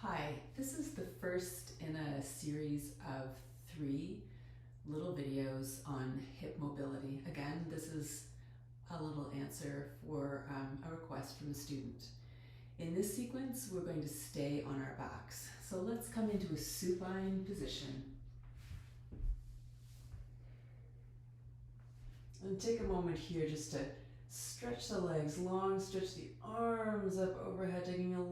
Hi, this is the first in a series of 3 little videos on hip mobility. Again, this is a little answer for a request from a student. In this sequence, we're going to stay on our backs. So let's come into a supine position. And take a moment here just to stretch the legs long, stretch the arms up overhead, taking a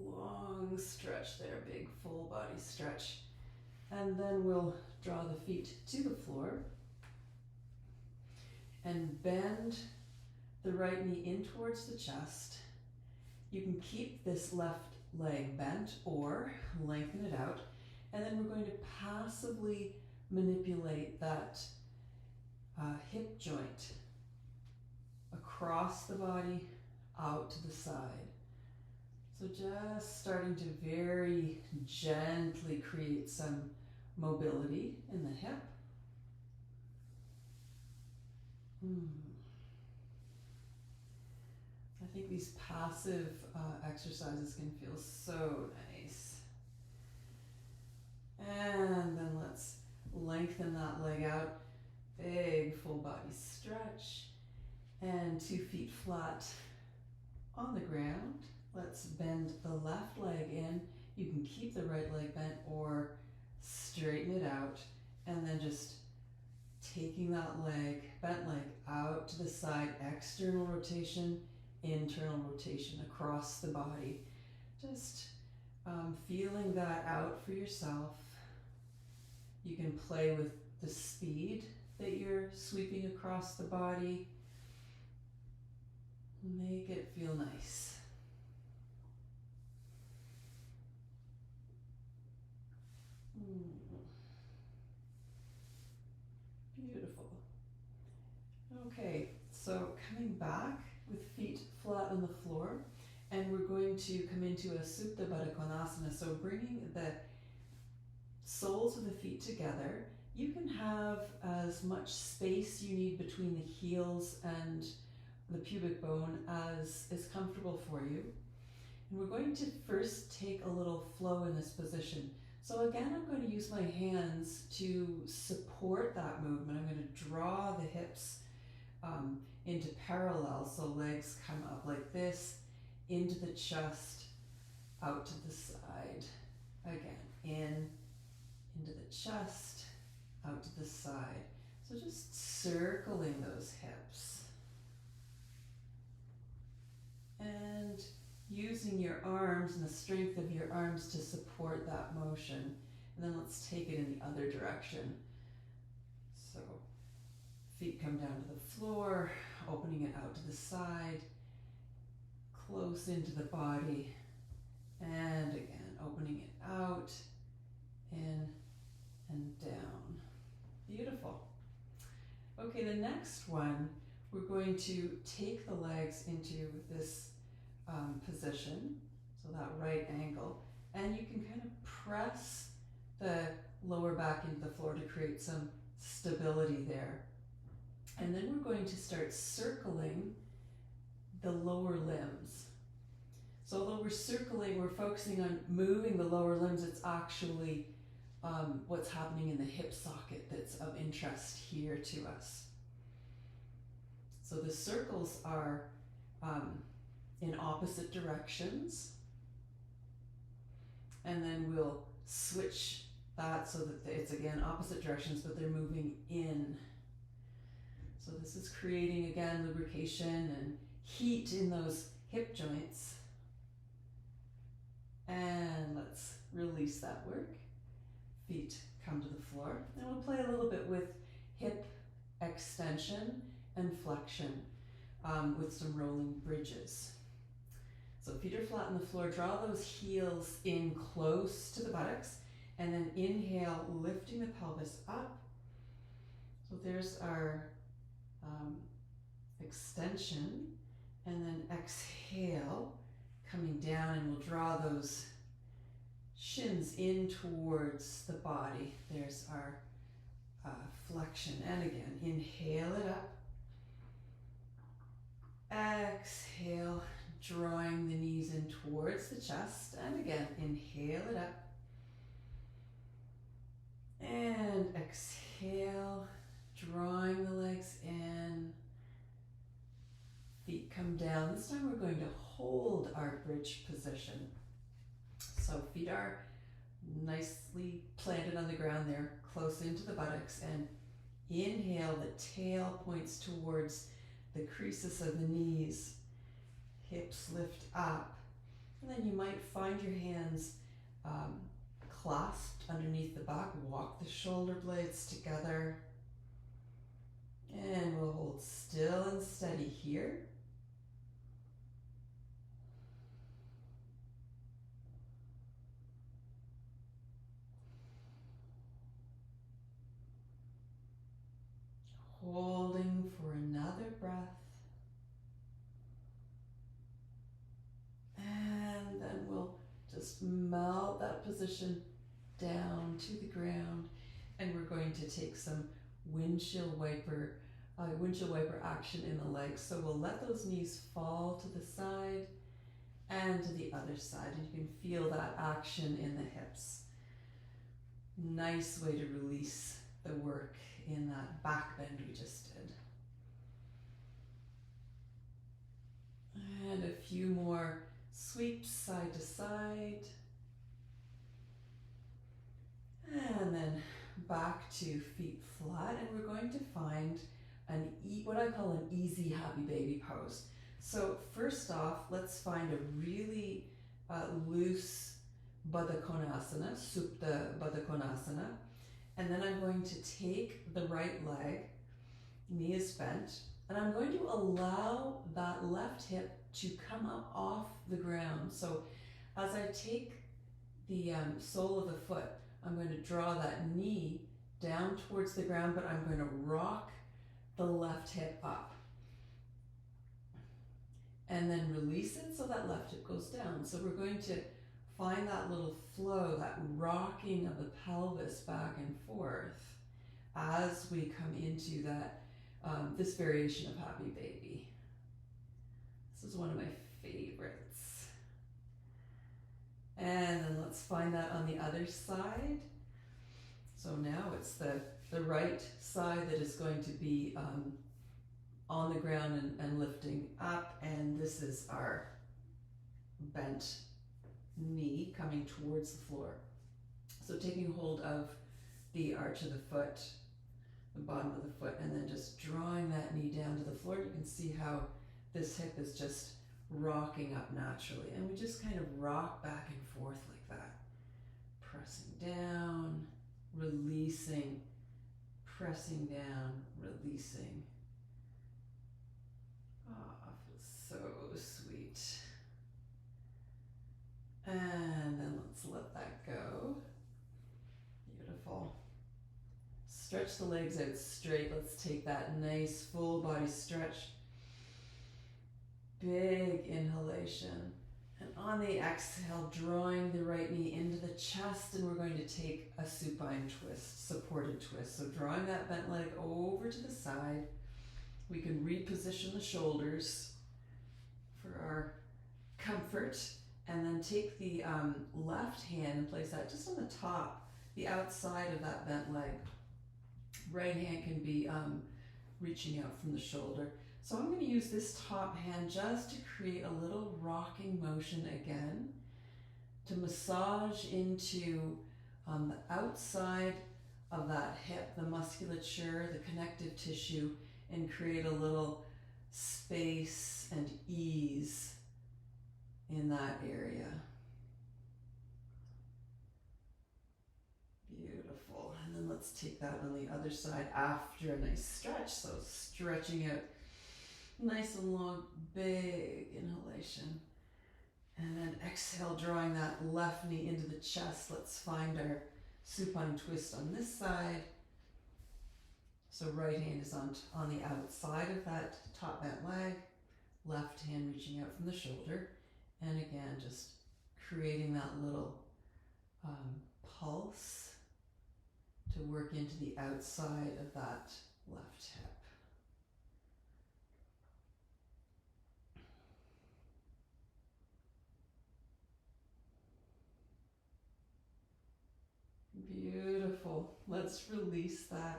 long stretch there, big full body stretch. And then we'll draw the feet to the floor and bend the right knee in towards the chest. You can keep this left leg bent or lengthen it out. And then we're going to passively manipulate that hip joint across the body, out to the side. So just starting to very gently create some mobility in the hip. I think these passive exercises can feel so nice. And then let's lengthen that leg out. Big full body stretch. And 2 feet flat on the ground. Let's bend the left leg in. You can keep the right leg bent or straighten it out. And then just taking that leg, bent leg out to the side, external rotation, internal rotation across the body. Just feeling that out for yourself. You can play with the speed that you're sweeping across the body. Make it feel nice. Beautiful. Okay, so coming back with feet flat on the floor, and we're going to come into a Supta Baddha Konasana. So bringing the soles of the feet together. You can have as much space you need between the heels and the pubic bone as is comfortable for you. And we're going to first take a little flow in this position. So again, I'm going to use my hands to support that movement. I'm going to draw the hips into parallel, so legs come up like this, into the chest, out to the side. Again, into the chest, out to the side. So just circling those hips. And using your arms and the strength of your arms to support that motion. And then let's take it in the other direction. So feet come down to the floor, opening it out to the side, close into the body, and again, opening it out, in and down. Beautiful. Okay, the next one, we're going to take the legs into this position, so that right angle, and you can kind of press the lower back into the floor to create some stability there. And then we're going to start circling the lower limbs. So although we're circling, we're focusing on moving the lower limbs, it's actually what's happening in the hip socket that's of interest here to us. So the circles are in opposite directions, and then we'll switch that so that it's again opposite directions, but they're moving in. So this is creating again lubrication and heat in those hip joints. And let's release that work. Feet come to the floor, and we'll play a little bit with hip extension and flexion with some rolling bridges. So feet are flat on the floor, draw those heels in close to the buttocks, and then inhale, lifting the pelvis up. So there's our extension, and then exhale, coming down, and we'll draw those shins in towards the body. There's our flexion, and again, inhale it up, exhale drawing the knees in towards the chest. And again, inhale it up. And exhale, drawing the legs in. Feet come down. This time we're going to hold our bridge position. So feet are nicely planted on the ground there, close into the buttocks. And inhale, the tail points towards the creases of the knees. Hips lift up. And then you might find your hands clasped underneath the back. Walk the shoulder blades together. And we'll hold still and steady here. Holding for another breath. And then we'll just melt that position down to the ground. And we're going to take some windshield wiper action in the legs. So we'll let those knees fall to the side and to the other side. And you can feel that action in the hips. Nice way to release the work in that back bend we just did. And a few more sweeps side to side. And then back to feet flat, and we're going to find what I call an easy happy baby pose. So first off, let's find a really loose Baddha Konasana, Supta Baddha Konasana. And then I'm going to take the right leg, knee is bent, and I'm going to allow that left hip to come up off the ground. So as I take the sole of the foot, I'm going to draw that knee down towards the ground, but I'm going to rock the left hip up. And then release it so that left hip goes down. So we're going to find that little flow, that rocking of the pelvis back and forth as we come into that this variation of happy baby. This is one of my favorites. And then let's find that on the other side. So now it's the right side that is going to be on the ground and lifting up, and this is our bent knee coming towards the floor. So taking hold of the arch of the foot, the bottom of the foot, and then just drawing that knee down to the floor. You can see how this hip is just rocking up naturally, and we just kind of rock back and forth like that. Pressing down, releasing, pressing down, releasing. Ah, feels so sweet. And then let's let that go. Beautiful. Stretch the legs out straight. Let's take that nice full body stretch. Big inhalation. And on the exhale, drawing the right knee into the chest, and we're going to take a supine twist, supported twist. So drawing that bent leg over to the side. We can reposition the shoulders for our comfort, and then take the left hand and place that just on the top, the outside of that bent leg. Right hand can be reaching out from the shoulder. So I'm going to use this top hand just to create a little rocking motion again, to massage into the outside of that hip, the musculature, the connective tissue, and create a little space and ease in that area. Beautiful. And then let's take that on the other side after a nice stretch. So stretching out nice and long, big inhalation. And then exhale, drawing that left knee into the chest. Let's find our supine twist on this side. So right hand is on the outside of that top bent leg, left hand reaching out from the shoulder. And again, just creating that little pulse to work into the outside of that left hip. let's release that.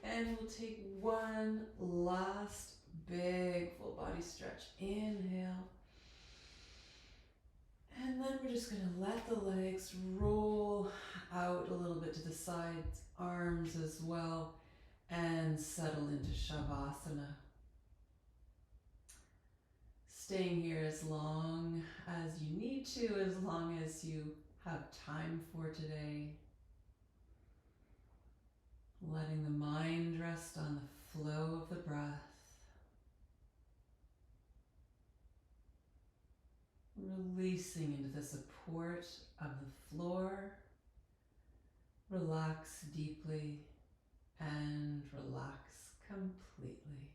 And we'll take one last big full body stretch. Inhale. And then we're just going to let the legs roll out a little bit to the sides, arms as well, and settle into Śavāsana. Staying here as long as you need to, as long as you have time for today. Letting the mind rest on the flow of the breath. Releasing into the support of the floor. Relax deeply and relax completely.